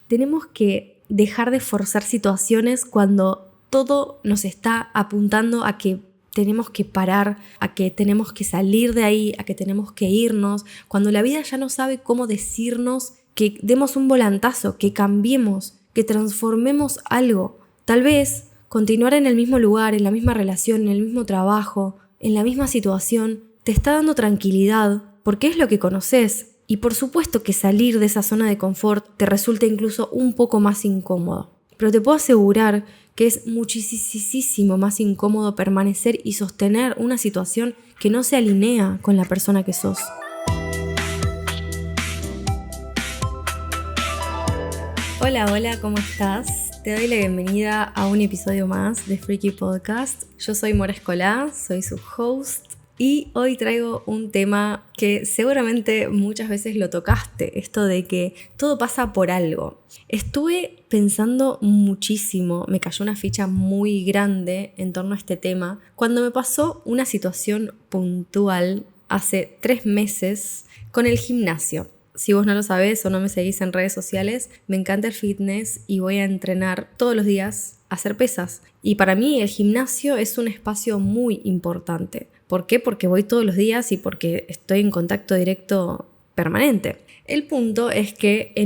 tenemos que dejar de forzar situaciones cuando todo nos está apuntando a que tenemos que parar, a que tenemos que salir de ahí, a que tenemos que irnos, cuando la vida ya no sabe cómo decirnos que demos un volantazo, que cambiemos, que transformemos algo. Tal vez continuar en el mismo lugar, en la misma relación, en el mismo trabajo, en la misma situación, te está dando tranquilidad porque es lo que conoces. Y por supuesto que salir de esa zona de confort te resulta incluso un poco más incómodo. Pero te puedo asegurar que es muchísimo más incómodo permanecer y sostener una situación que no se alinea con la persona que sos. Hola, ¿cómo estás? Te doy la bienvenida a un episodio más de Freaky Podcast. Yo soy Mora Escolá, soy su host y hoy traigo un tema que seguramente muchas veces lo tocaste, esto de que todo pasa por algo. Estuve pensando muchísimo, me cayó una ficha muy grande en torno a este tema cuando me pasó una situación puntual hace 3 meses con el gimnasio. Si vos no lo sabés o no me seguís en redes sociales, me encanta el fitness y voy a entrenar todos los días a hacer pesas. Y para mí el gimnasio es un espacio muy importante. ¿Por qué? Porque voy todos los días y porque estoy en contacto directo permanente. El punto es que de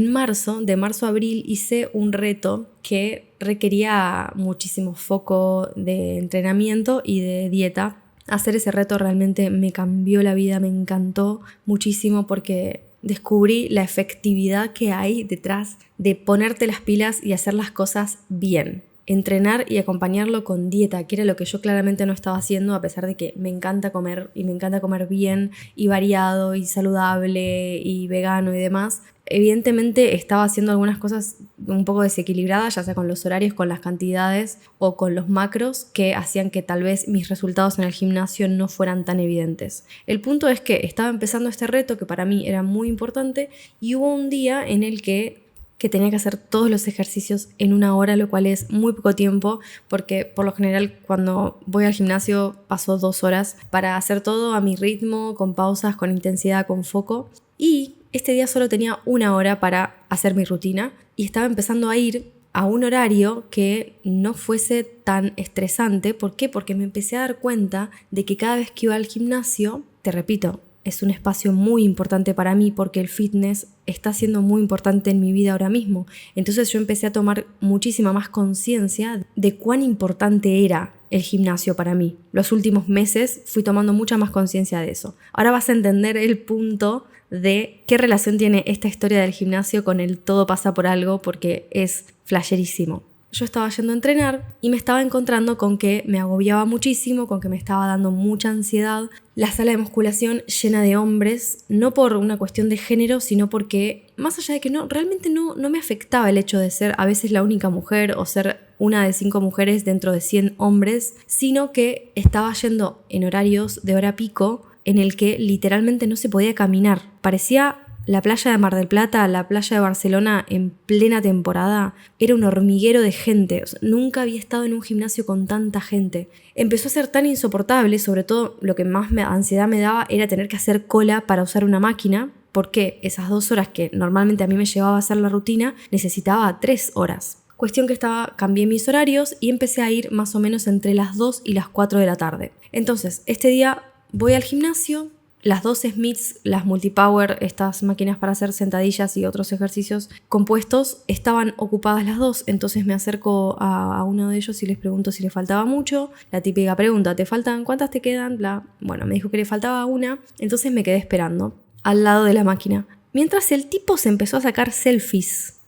marzo a abril, hice un reto que requería muchísimo foco de entrenamiento y de dieta. Hacer ese reto realmente me cambió la vida, me encantó muchísimo porque descubrí la efectividad que hay detrás de ponerte las pilas y hacer las cosas bien. Entrenar y acompañarlo con dieta, que era lo que yo claramente no estaba haciendo, a pesar de que me encanta comer y me encanta comer bien y variado y saludable y vegano y demás. Evidentemente estaba haciendo algunas cosas un poco desequilibradas, ya sea con los horarios, con las cantidades o con los macros, que hacían que tal vez mis resultados en el gimnasio no fueran tan evidentes. El punto es que estaba empezando este reto que para mí era muy importante y hubo un día en el que tenía que hacer todos los ejercicios en 1 hora, lo cual es muy poco tiempo porque por lo general cuando voy al gimnasio paso 2 horas para hacer todo a mi ritmo, con pausas, con intensidad, con foco. Y este día solo tenía 1 hora para hacer mi rutina y estaba empezando a ir a un horario que no fuese tan estresante. ¿Por qué? Porque me empecé a dar cuenta de que cada vez que iba al gimnasio, te repito, es un espacio muy importante para mí porque el fitness está siendo muy importante en mi vida ahora mismo. Entonces yo empecé a tomar muchísima más conciencia de cuán importante era el gimnasio para mí. Los últimos meses fui tomando mucha más conciencia de eso. Ahora vas a entender el punto de qué relación tiene esta historia del gimnasio con el todo pasa por algo, porque es flasherísimo. Yo estaba yendo a entrenar y me estaba encontrando con que me agobiaba muchísimo, con que me estaba dando mucha ansiedad. La sala de musculación llena de hombres, no por una cuestión de género, sino porque, más allá de que realmente no me afectaba el hecho de ser a veces la única mujer o ser una de 5 mujeres dentro de 100 hombres, sino que estaba yendo en horarios de hora pico en el que literalmente no se podía caminar. Parecía la playa de Mar del Plata, la playa de Barcelona en plena temporada, era un hormiguero de gente. O sea, nunca había estado en un gimnasio con tanta gente. Empezó a ser tan insoportable, sobre todo lo que más ansiedad me daba era tener que hacer cola para usar una máquina, porque esas 2 horas que normalmente a mí me llevaba a hacer la rutina, necesitaba 3 horas. Cuestión que cambié mis horarios y empecé a ir más o menos entre las 2 y las 4 de la tarde. Entonces, este día voy al gimnasio. Las 2 Smiths, las multipower, estas máquinas para hacer sentadillas y otros ejercicios compuestos, estaban ocupadas las 2, entonces me acerco a uno de ellos y les pregunto si le faltaba mucho. La típica pregunta, ¿te faltan? ¿Cuántas te quedan? Bla. Bueno, me dijo que le faltaba 1, entonces me quedé esperando al lado de la máquina. Mientras el tipo se empezó a sacar selfies,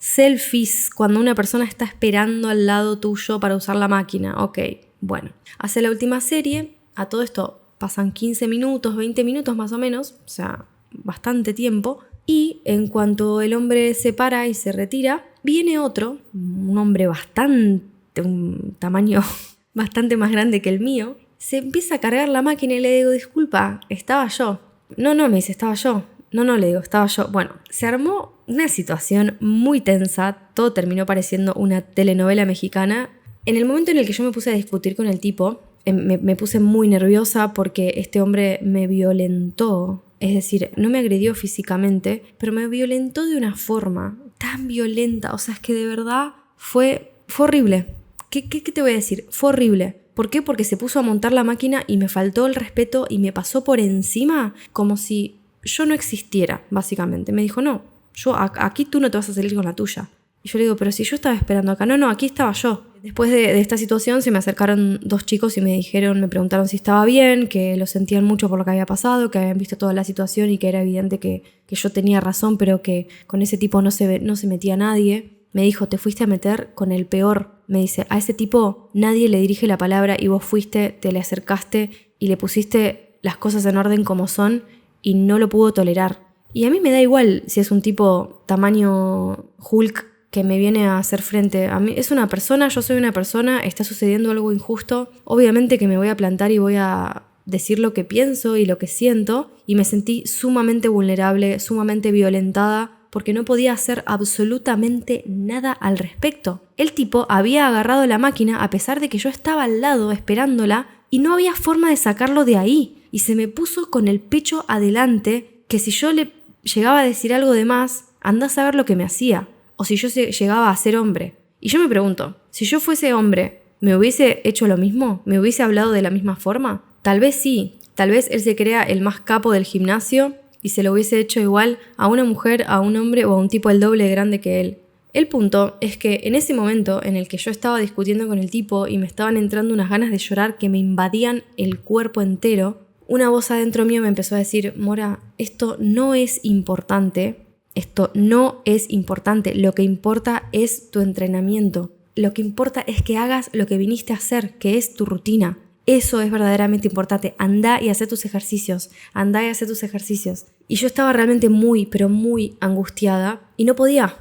cuando una persona está esperando al lado tuyo para usar la máquina. Ok, bueno, hace la última serie, a todo esto pasan 15 minutos, 20 minutos más o menos, o sea, bastante tiempo. Y en cuanto el hombre se para y se retira, viene otro, un hombre un tamaño bastante más grande que el mío. Se empieza a cargar la máquina y le digo, disculpa, estaba yo. No, me dice, estaba yo. No, le digo, estaba yo. Bueno, se armó una situación muy tensa, todo terminó pareciendo una telenovela mexicana. En el momento en el que yo me puse a discutir con el tipo, me puse muy nerviosa porque este hombre me violentó. Es decir, no me agredió físicamente, pero me violentó de una forma tan violenta. O sea, es que de verdad fue horrible. ¿Qué te voy a decir? Fue horrible. ¿Por qué? Porque se puso a montar la máquina y me faltó el respeto y me pasó por encima como si yo no existiera, básicamente. Me dijo, no, aquí tú no te vas a salir con la tuya. Y yo le digo, pero si yo estaba esperando acá. No, aquí estaba yo. Después de esta situación se me acercaron 2 chicos y me preguntaron si estaba bien, que lo sentían mucho por lo que había pasado, que habían visto toda la situación y que era evidente que yo tenía razón, pero que con ese tipo no se metía nadie. Me dijo, te fuiste a meter con el peor. Me dice, a ese tipo nadie le dirige la palabra y vos fuiste, te le acercaste y le pusiste las cosas en orden como son y no lo pudo tolerar. Y a mí me da igual si es un tipo tamaño Hulk que me viene a hacer frente. A mí es una persona, yo soy una persona, está sucediendo algo injusto. Obviamente que me voy a plantar y voy a decir lo que pienso y lo que siento. Y me sentí sumamente vulnerable, sumamente violentada, porque no podía hacer absolutamente nada al respecto. El tipo había agarrado la máquina a pesar de que yo estaba al lado esperándola y no había forma de sacarlo de ahí. Y se me puso con el pecho adelante que si yo le llegaba a decir algo de más, andá a saber lo que me hacía. O si yo llegaba a ser hombre. Y yo me pregunto, si yo fuese hombre, ¿me hubiese hecho lo mismo? ¿Me hubiese hablado de la misma forma? Tal vez sí. Tal vez él se crea el más capo del gimnasio y se lo hubiese hecho igual a una mujer, a un hombre o a un tipo el doble de grande que él. El punto es que en ese momento en el que yo estaba discutiendo con el tipo y me estaban entrando unas ganas de llorar que me invadían el cuerpo entero, una voz adentro mío me empezó a decir, Mora, esto no es importante. Esto no es importante, lo que importa es tu entrenamiento. Lo que importa es que hagas lo que viniste a hacer, que es tu rutina. Eso es verdaderamente importante. Andá y haz tus ejercicios. Y yo estaba realmente muy, pero muy angustiada y no podía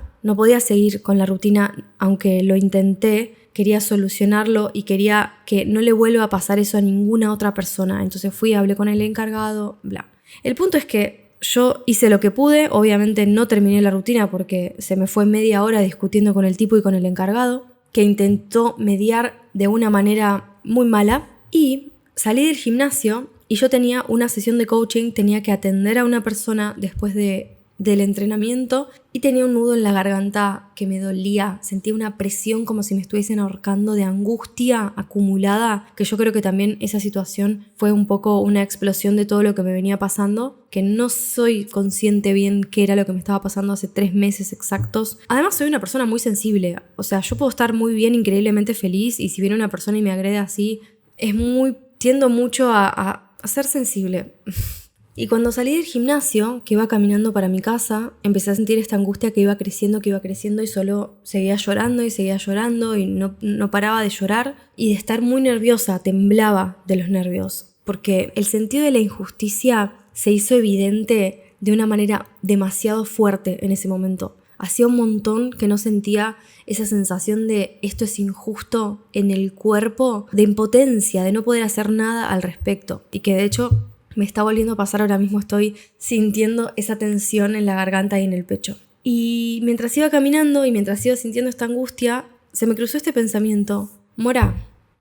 seguir con la rutina, aunque lo intenté. Quería solucionarlo y quería que no le vuelva a pasar eso a ninguna otra persona. Entonces fui, hablé con el encargado, bla. El punto es que yo hice lo que pude, obviamente no terminé la rutina porque se me fue media hora discutiendo con el tipo y con el encargado, que intentó mediar de una manera muy mala, y salí del gimnasio y yo tenía una sesión de coaching, tenía que atender a una persona después del entrenamiento y tenía un nudo en la garganta que me dolía, sentía una presión como si me estuviesen ahorcando de angustia acumulada, que yo creo que también esa situación fue un poco una explosión de todo lo que me venía pasando, que no soy consciente bien qué era lo que me estaba pasando hace 3 meses exactos. Además soy una persona muy sensible, o sea, yo puedo estar muy bien, increíblemente feliz, y si viene una persona y me agrede así, tiendo mucho a ser sensible. Y cuando salí del gimnasio, que iba caminando para mi casa, empecé a sentir esta angustia que iba creciendo y solo seguía llorando y no paraba de llorar y de estar muy nerviosa, temblaba de los nervios, porque el sentido de la injusticia se hizo evidente de una manera demasiado fuerte en ese momento. Hacía un montón que no sentía esa sensación de esto es injusto en el cuerpo, de impotencia, de no poder hacer nada al respecto, y que de hecho me está volviendo a pasar ahora mismo. Estoy sintiendo esa tensión en la garganta y en el pecho. Y mientras iba caminando y mientras iba sintiendo esta angustia, se me cruzó este pensamiento. Mora,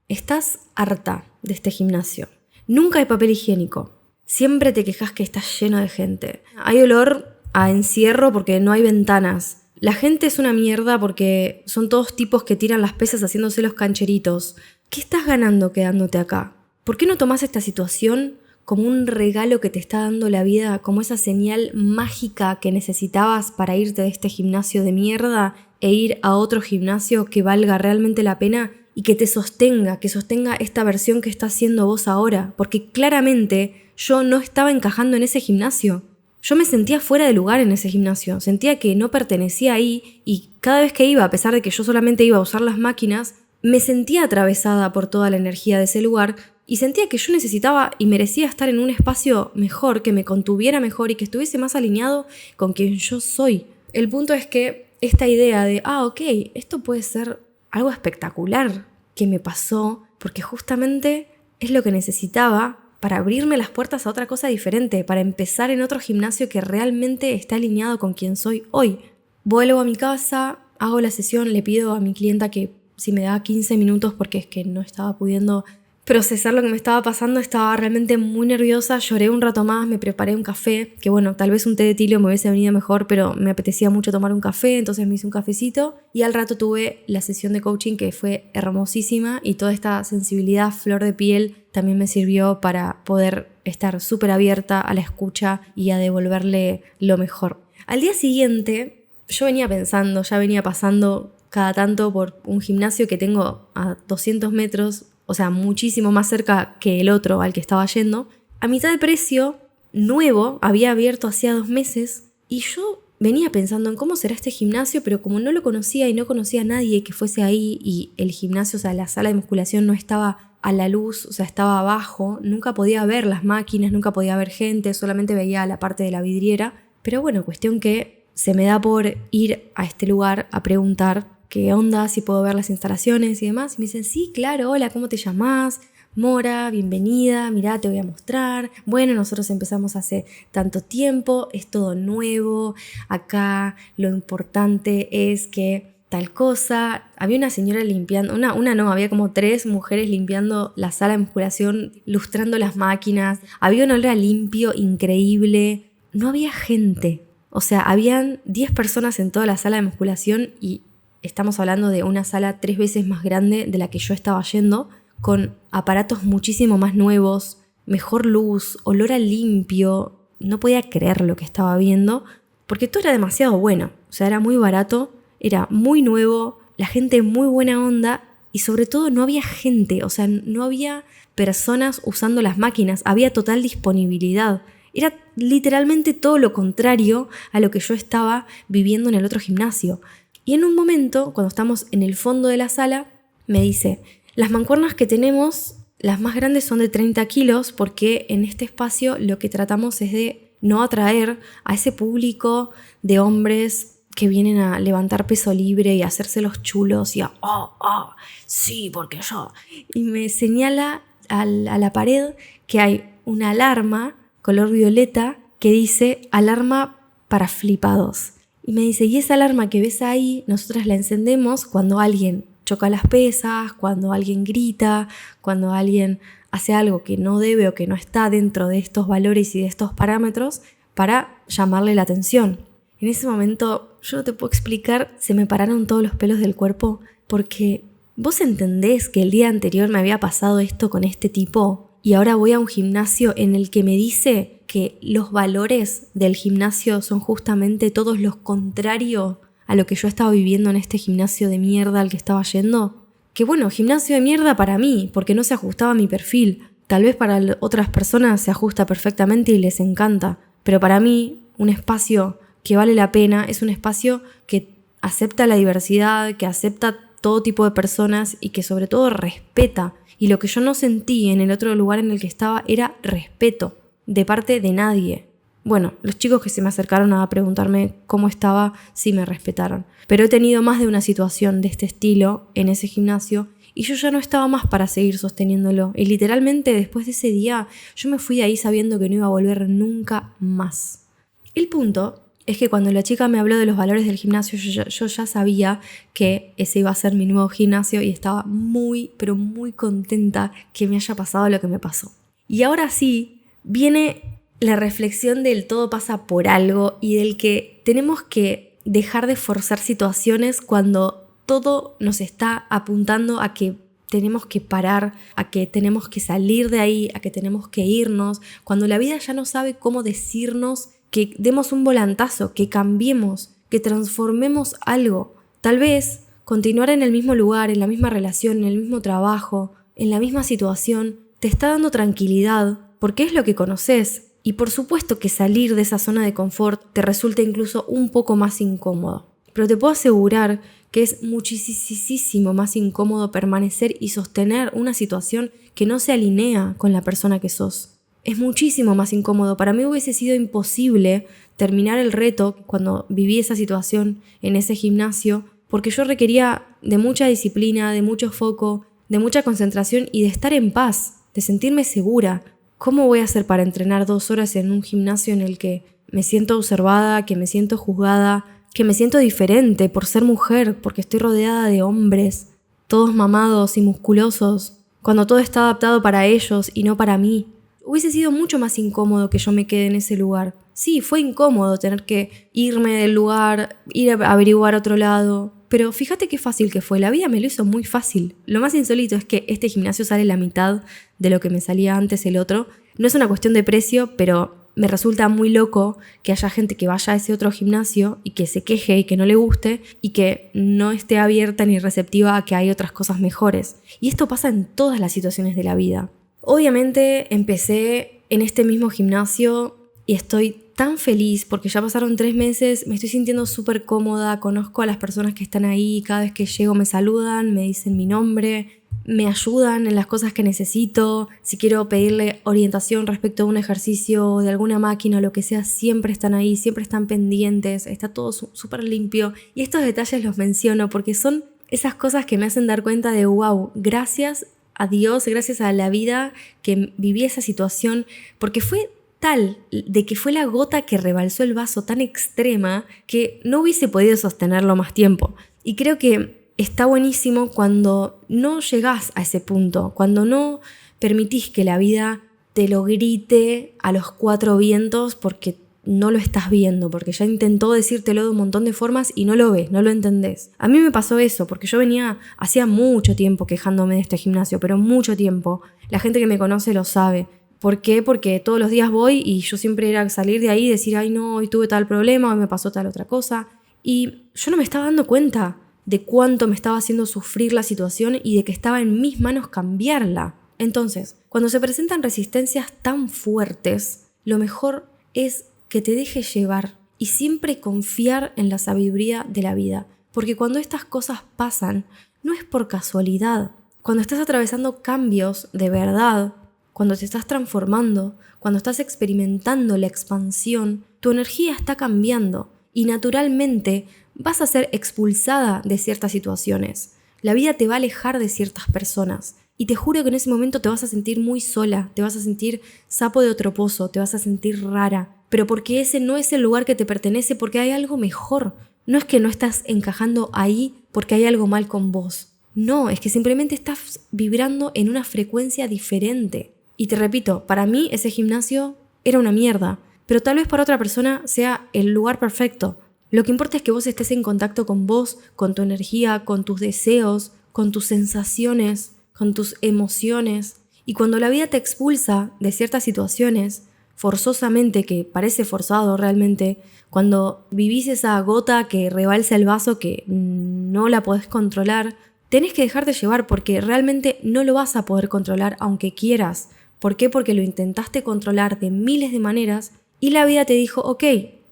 estás harta de este gimnasio. Nunca hay papel higiénico. Siempre te quejas que estás lleno de gente. Hay olor a encierro porque no hay ventanas. La gente es una mierda porque son todos tipos que tiran las pesas haciéndose los cancheritos. ¿Qué estás ganando quedándote acá? ¿Por qué no tomás esta situación como un regalo que te está dando la vida, como esa señal mágica que necesitabas para irte de este gimnasio de mierda e ir a otro gimnasio que valga realmente la pena y que te sostenga, que sostenga esta versión que estás siendo vos ahora? Porque claramente yo no estaba encajando en ese gimnasio. Yo me sentía fuera de lugar en ese gimnasio, sentía que no pertenecía ahí, y cada vez que iba, a pesar de que yo solamente iba a usar las máquinas, me sentía atravesada por toda la energía de ese lugar y sentía que yo necesitaba y merecía estar en un espacio mejor, que me contuviera mejor y que estuviese más alineado con quien yo soy. El punto es que esta idea de, ok, esto puede ser algo espectacular que me pasó, porque justamente es lo que necesitaba para abrirme las puertas a otra cosa diferente, para empezar en otro gimnasio que realmente está alineado con quien soy hoy. Vuelvo a mi casa, hago la sesión, le pido a mi clienta que si me da 15 minutos porque es que no estaba pudiendo procesar lo que me estaba pasando, estaba realmente muy nerviosa, lloré un rato más, me preparé un café, que bueno, tal vez un té de tilo me hubiese venido mejor, pero me apetecía mucho tomar un café, entonces me hice un cafecito y al rato tuve la sesión de coaching que fue hermosísima y toda esta sensibilidad, flor de piel, también me sirvió para poder estar súper abierta a la escucha y a devolverle lo mejor. Al día siguiente, yo venía pensando, ya venía pasando cada tanto por un gimnasio que tengo a 200 metros, o sea, muchísimo más cerca que el otro al que estaba yendo, a mitad de precio, nuevo, había abierto hacía 2 meses, y yo venía pensando en cómo será este gimnasio, pero como no lo conocía y no conocía a nadie que fuese ahí, y el gimnasio, o sea, la sala de musculación no estaba a la luz, o sea, estaba abajo, nunca podía ver las máquinas, nunca podía ver gente, solamente veía la parte de la vidriera, pero bueno, cuestión que se me da por ir a este lugar a preguntar qué onda, si puedo ver las instalaciones y demás. Y me dicen, sí, claro, hola, ¿cómo te llamás? Mora, bienvenida, mirá, te voy a mostrar. Bueno, nosotros empezamos hace tanto tiempo, es todo nuevo. Acá lo importante es que tal cosa. Había una señora limpiando, una no, había como 3 mujeres limpiando la sala de musculación, lustrando las máquinas. Había un olor a limpio increíble. No había gente. O sea, habían 10 personas en toda la sala de musculación y estamos hablando de una sala 3 veces más grande de la que yo estaba yendo, con aparatos muchísimo más nuevos, mejor luz, olor a limpio. No podía creer lo que estaba viendo, porque todo era demasiado bueno. O sea, era muy barato, era muy nuevo, la gente muy buena onda y sobre todo no había gente, o sea, no había personas usando las máquinas, había total disponibilidad. Era literalmente todo lo contrario a lo que yo estaba viviendo en el otro gimnasio. Y en un momento, cuando estamos en el fondo de la sala, me dice, las mancuernas que tenemos, las más grandes son de 30 kilos, porque en este espacio lo que tratamos es de no atraer a ese público de hombres que vienen a levantar peso libre y a hacerse los chulos y a, sí, porque yo. Y me señala a la pared que hay una alarma color violeta que dice alarma para flipados. Y me dice, y esa alarma que ves ahí, nosotras la encendemos cuando alguien choca las pesas, cuando alguien grita, cuando alguien hace algo que no debe o que no está dentro de estos valores y de estos parámetros para llamarle la atención. En ese momento, yo no te puedo explicar, se me pararon todos los pelos del cuerpo porque vos entendés que el día anterior me había pasado esto con este tipo y ahora voy a un gimnasio en el que me dice que los valores del gimnasio son justamente todos los contrarios a lo que yo estaba viviendo en este gimnasio de mierda al que estaba yendo. Que bueno, gimnasio de mierda para mí, porque no se ajustaba a mi perfil. Tal vez para otras personas se ajusta perfectamente y les encanta, pero para mí un espacio que vale la pena es un espacio que acepta la diversidad, que acepta todo tipo de personas y que sobre todo respeta. Y lo que yo no sentí en el otro lugar en el que estaba era respeto de parte de nadie. Bueno, los chicos que se me acercaron a preguntarme cómo estaba, sí me respetaron. Pero he tenido más de una situación de este estilo en ese gimnasio y yo ya no estaba más para seguir sosteniéndolo. Y literalmente después de ese día yo me fui de ahí sabiendo que no iba a volver nunca más. El punto es que cuando la chica me habló de los valores del gimnasio, yo ya sabía que ese iba a ser mi nuevo gimnasio y estaba muy, pero muy contenta que me haya pasado lo que me pasó. Y ahora sí, viene la reflexión del todo pasa por algo y del que tenemos que dejar de forzar situaciones cuando todo nos está apuntando a que tenemos que parar, a que tenemos que salir de ahí, a que tenemos que irnos, cuando la vida ya no sabe cómo decirnos que demos un volantazo, que cambiemos, que transformemos algo. Tal vez continuar en el mismo lugar, en la misma relación, en el mismo trabajo, en la misma situación, te está dando tranquilidad, porque es lo que conoces. Y por supuesto que salir de esa zona de confort te resulta incluso un poco más incómodo. Pero te puedo asegurar que es muchísimo más incómodo permanecer y sostener una situación que no se alinea con la persona que sos. Es muchísimo más incómodo. Para mí hubiese sido imposible terminar el reto cuando viví esa situación en ese gimnasio, porque yo requería de mucha disciplina, de mucho foco, de mucha concentración y de estar en paz, de sentirme segura. ¿Cómo voy a hacer para entrenar 2 horas en un gimnasio en el que me siento observada, que me siento juzgada, que me siento diferente por ser mujer, porque estoy rodeada de hombres, todos mamados y musculosos? cuando todo está adaptado para ellos y no para mí. Hubiese sido mucho más incómodo que yo me quede en ese lugar. Sí, fue incómodo tener que irme del lugar, ir a averiguar a otro lado. Pero fíjate qué fácil que fue. La vida me lo hizo muy fácil. Lo más insólito es que este gimnasio sale la mitad de lo que me salía antes el otro. No es una cuestión de precio, pero me resulta muy loco que haya gente que vaya a ese otro gimnasio y que se queje y que no le guste y que no esté abierta ni receptiva a que hay otras cosas mejores. Y esto pasa en todas las situaciones de la vida. Obviamente empecé en este mismo gimnasio y estoy tan feliz porque ya pasaron 3 meses, me estoy sintiendo súper cómoda, conozco a las personas que están ahí, cada vez que llego me saludan, me dicen mi nombre, me ayudan en las cosas que necesito, si quiero pedirle orientación respecto a un ejercicio, de alguna máquina o lo que sea, siempre están ahí, siempre están pendientes, está todo súper limpio. Y estos detalles los menciono porque son esas cosas que me hacen dar cuenta de wow, gracias a Dios, gracias a la vida que viví esa situación, porque fue tal de que fue la gota que rebalsó el vaso tan extrema que no hubiese podido sostenerlo más tiempo. Y creo que está buenísimo cuando no llegás a ese punto, cuando no permitís que la vida te lo grite a los 4 vientos porque no lo estás viendo, porque ya intentó decírtelo de un montón de formas y no lo ves, no lo entendés. A mí me pasó eso, porque yo venía hacía mucho tiempo quejándome de este gimnasio, pero mucho tiempo. La gente que me conoce lo sabe. ¿Por qué? Porque todos los días voy y yo siempre era salir de ahí y decir, ay no, hoy tuve tal problema, hoy me pasó tal otra cosa. Y yo no me estaba dando cuenta de cuánto me estaba haciendo sufrir la situación y de que estaba en mis manos cambiarla. Entonces, cuando se presentan resistencias tan fuertes, lo mejor es que te dejes llevar y siempre confiar en la sabiduría de la vida. Porque cuando estas cosas pasan, no es por casualidad. Cuando estás atravesando cambios de verdad, cuando te estás transformando, cuando estás experimentando la expansión, tu energía está cambiando y naturalmente vas a ser expulsada de ciertas situaciones. La vida te va a alejar de ciertas personas. Y te juro que en ese momento te vas a sentir muy sola, te vas a sentir sapo de otro pozo, te vas a sentir rara. Pero porque ese no es el lugar que te pertenece, porque hay algo mejor. No es que no estás encajando ahí porque hay algo mal con vos. No, es que simplemente estás vibrando en una frecuencia diferente. Y te repito, para mí ese gimnasio era una mierda, pero tal vez para otra persona sea el lugar perfecto. Lo que importa es que vos estés en contacto con vos, con tu energía, con tus deseos, con tus sensaciones, con tus emociones. Y cuando la vida te expulsa de ciertas situaciones, forzosamente, que parece forzado realmente, cuando vivís esa gota que rebalsa el vaso que no la podés controlar, tenés que dejarte llevar porque realmente no lo vas a poder controlar aunque quieras. ¿Por qué? Porque lo intentaste controlar de miles de maneras y la vida te dijo, ok,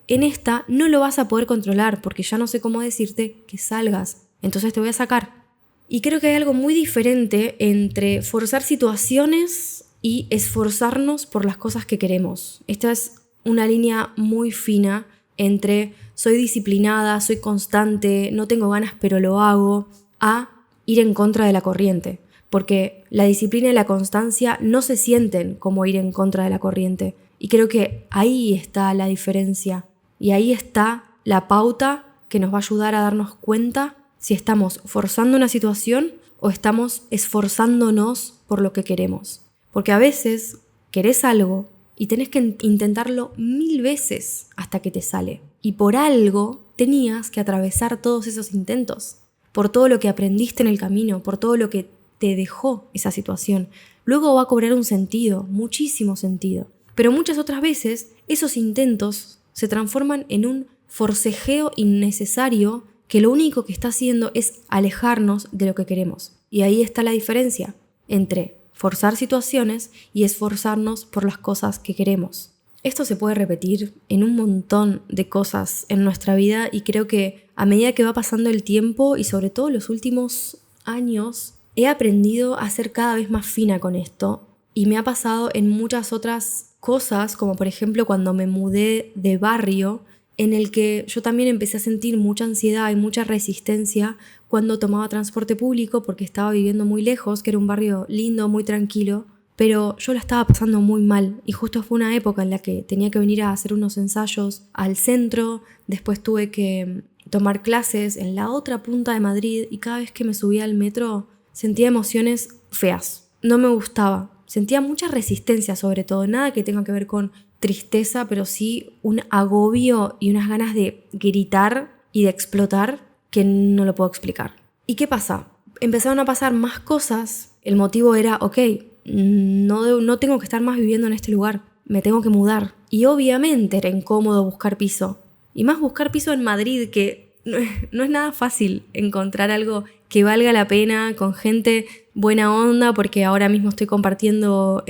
en esta no lo vas a poder controlar porque ya no sé cómo decirte que salgas, entonces te voy a sacar. Y creo que hay algo muy diferente entre forzar situaciones y esforzarnos por las cosas que queremos. Esta es una línea muy fina entre soy disciplinada, soy constante, no tengo ganas pero lo hago, a ir en contra de la corriente. Porque la disciplina y la constancia no se sienten como ir en contra de la corriente. Y creo que ahí está la diferencia. Y ahí está la pauta que nos va a ayudar a darnos cuenta si estamos forzando una situación o estamos esforzándonos por lo que queremos. Porque a veces querés algo y tenés que intentarlo 1000 veces hasta que te sale. Y por algo tenías que atravesar todos esos intentos. Por todo lo que aprendiste en el camino, por todo lo que te dejó esa situación. Luego va a cobrar un sentido, muchísimo sentido. Pero muchas otras veces esos intentos se transforman en un forcejeo innecesario que lo único que está haciendo es alejarnos de lo que queremos. Y ahí está la diferencia entre forzar situaciones y esforzarnos por las cosas que queremos. Esto se puede repetir en un montón de cosas en nuestra vida y creo que a medida que va pasando el tiempo y sobre todo los últimos años, he aprendido a ser cada vez más fina con esto y me ha pasado en muchas otras cosas, como por ejemplo cuando me mudé de barrio, en el que yo también empecé a sentir mucha ansiedad y mucha resistencia cuando tomaba transporte público porque estaba viviendo muy lejos, que era un barrio lindo, muy tranquilo, pero yo la estaba pasando muy mal y justo fue una época en la que tenía que venir a hacer unos ensayos al centro, después tuve que tomar clases en la otra punta de Madrid y cada vez que me subía al metro sentía emociones feas. no me gustaba. Sentía mucha resistencia sobre todo, nada que tenga que ver con tristeza, pero sí un agobio y unas ganas de gritar y de explotar que no lo puedo explicar. ¿Y qué pasa? Empezaron a pasar más cosas. El motivo era, ok, no tengo que estar más viviendo en este lugar, me tengo que mudar. Y obviamente era incómodo buscar piso. Y más buscar piso en Madrid, que no es nada fácil encontrar algo que valga la pena con gente buena onda, porque ahora mismo estoy compartiendo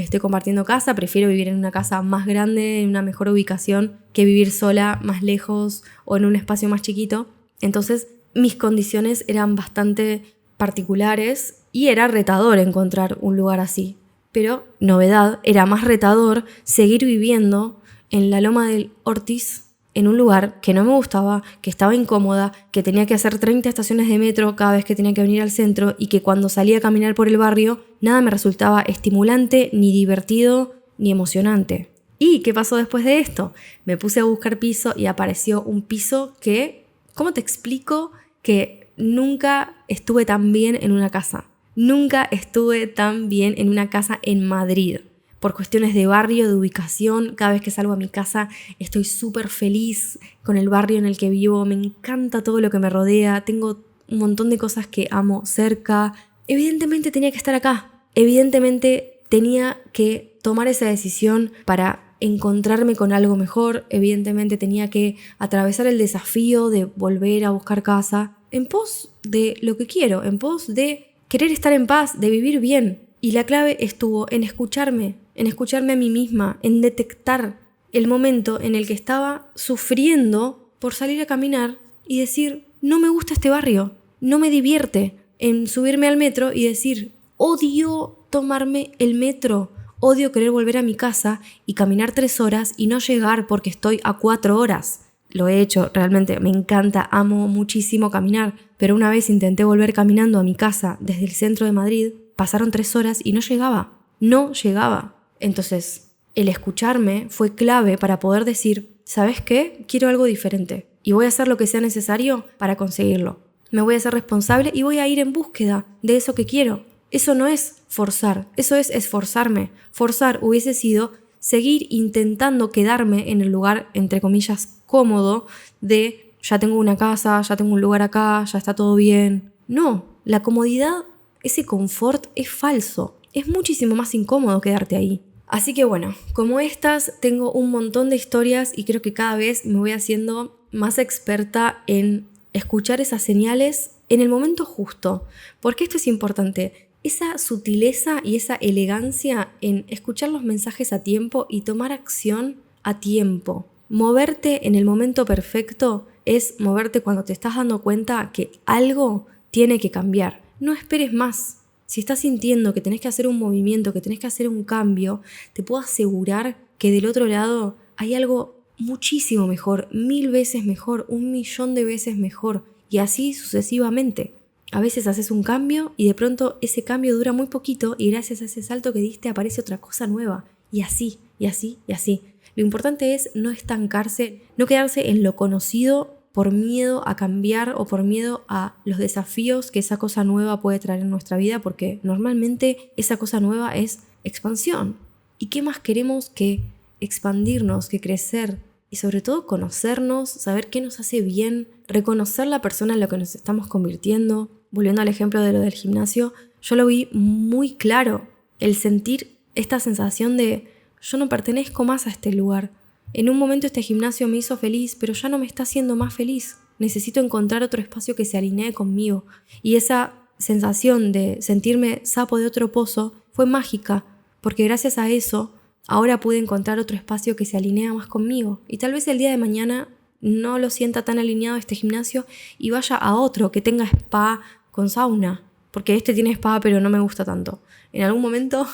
casa. Prefiero vivir en una casa más grande, en una mejor ubicación, que vivir sola, más lejos o en un espacio más chiquito. Entonces mis condiciones eran bastante particulares y era retador encontrar un lugar así. Pero, novedad, era más retador seguir viviendo en la Loma del Ortiz, en un lugar que no me gustaba, que estaba incómoda, que tenía que hacer 30 estaciones de metro cada vez que tenía que venir al centro y que cuando salía a caminar por el barrio nada me resultaba estimulante, ni divertido, ni emocionante. ¿Y qué pasó después de esto? Me puse a buscar piso y apareció un piso que, ¿cómo te explico? Que nunca estuve tan bien en una casa. Nunca estuve tan bien en una casa en Madrid. Por cuestiones de barrio, de ubicación, cada vez que salgo a mi casa estoy súper feliz con el barrio en el que vivo. Me encanta todo lo que me rodea. Tengo un montón de cosas que amo cerca. Evidentemente tenía que estar acá. Evidentemente tenía que tomar esa decisión para encontrarme con algo mejor. Evidentemente tenía que atravesar el desafío de volver a buscar casa en pos de lo que quiero, en pos de querer estar en paz, de vivir bien. Y la clave estuvo en escucharme a mí misma, en detectar el momento en el que estaba sufriendo por salir a caminar y decir, no me gusta este barrio, no me divierte, en subirme al metro y decir, odio tomarme el metro, odio querer volver a mi casa y caminar 3 horas y no llegar porque estoy a 4 horas. Lo he hecho, realmente me encanta, amo muchísimo caminar, pero una vez intenté volver caminando a mi casa desde el centro de Madrid, pasaron 3 horas y no llegaba. Entonces, el escucharme fue clave para poder decir, ¿sabes qué? Quiero algo diferente y voy a hacer lo que sea necesario para conseguirlo. Me voy a hacer responsable y voy a ir en búsqueda de eso que quiero. Eso no es forzar, eso es esforzarme. Forzar hubiese sido seguir intentando quedarme en el lugar, entre comillas, cómodo de ya tengo una casa, ya tengo un lugar acá, ya está todo bien. No, la comodidad, ese confort es falso. Es muchísimo más incómodo quedarte ahí. Así que bueno, como estas tengo un montón de historias y creo que cada vez me voy haciendo más experta en escuchar esas señales en el momento justo. Porque esto es importante. Esa sutileza y esa elegancia en escuchar los mensajes a tiempo y tomar acción a tiempo. Moverte en el momento perfecto es moverte cuando te estás dando cuenta que algo tiene que cambiar. No esperes más. Si estás sintiendo que tenés que hacer un movimiento, que tenés que hacer un cambio, te puedo asegurar que del otro lado hay algo muchísimo mejor, 1000 veces mejor, 1.000.000 de veces mejor y así sucesivamente. A veces haces un cambio y de pronto ese cambio dura muy poquito y gracias a ese salto que diste aparece otra cosa nueva. Y así, y así, y así. Lo importante es no estancarse, no quedarse en lo conocido por miedo a cambiar o por miedo a los desafíos que esa cosa nueva puede traer en nuestra vida, porque normalmente esa cosa nueva es expansión. ¿Y qué más queremos que expandirnos, que crecer? Y sobre todo conocernos, saber qué nos hace bien, reconocer la persona en la que nos estamos convirtiendo. Volviendo al ejemplo de lo del gimnasio, yo lo vi muy claro, el sentir esta sensación de yo no pertenezco más a este lugar. En un momento este gimnasio me hizo feliz, pero ya no me está haciendo más feliz. Necesito encontrar otro espacio que se alinee conmigo. Y esa sensación de sentirme sapo de otro pozo fue mágica, porque gracias a eso ahora pude encontrar otro espacio que se alinea más conmigo. Y tal vez el día de mañana no lo sienta tan alineado este gimnasio y vaya a otro que tenga spa con sauna, porque este tiene spa pero no me gusta tanto. En algún momento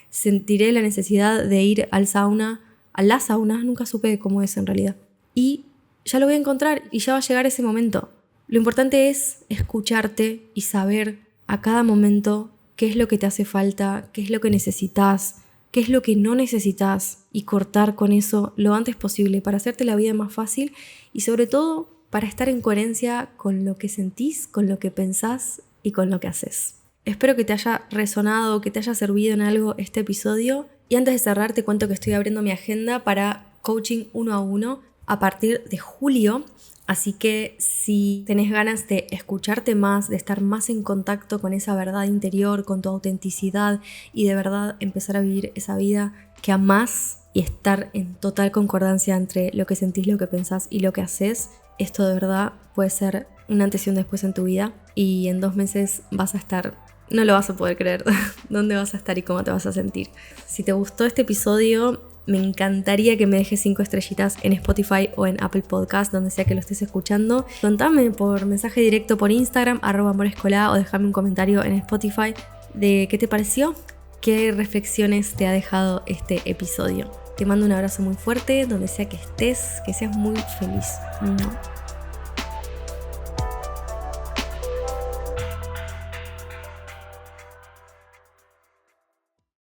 sentiré la necesidad de ir al sauna, a la sauna, nunca supe cómo es en realidad. Y ya lo voy a encontrar y ya va a llegar ese momento. Lo importante es escucharte y saber a cada momento qué es lo que te hace falta, qué es lo que necesitas, qué es lo que no necesitas y cortar con eso lo antes posible para hacerte la vida más fácil y sobre todo para estar en coherencia con lo que sentís, con lo que pensás y con lo que haces. Espero que te haya resonado, que te haya servido en algo este episodio. Y antes de cerrar te cuento que estoy abriendo mi agenda para coaching 1 a 1 a partir de julio. Así que si tenés ganas de escucharte más, de estar más en contacto con esa verdad interior, con tu autenticidad y de verdad empezar a vivir esa vida que amás y estar en total concordancia entre lo que sentís, lo que pensás y lo que haces, esto de verdad puede ser un antes y un después en tu vida y en 2 meses vas a estar, no lo vas a poder creer, dónde vas a estar y cómo te vas a sentir. Si te gustó este episodio, me encantaría que me dejes 5 estrellitas en Spotify o en Apple Podcast, donde sea que lo estés escuchando. Contame por mensaje directo por Instagram, @morescolá, o déjame un comentario en Spotify de qué te pareció, qué reflexiones te ha dejado este episodio. Te mando un abrazo muy fuerte, donde sea que estés, que seas muy feliz.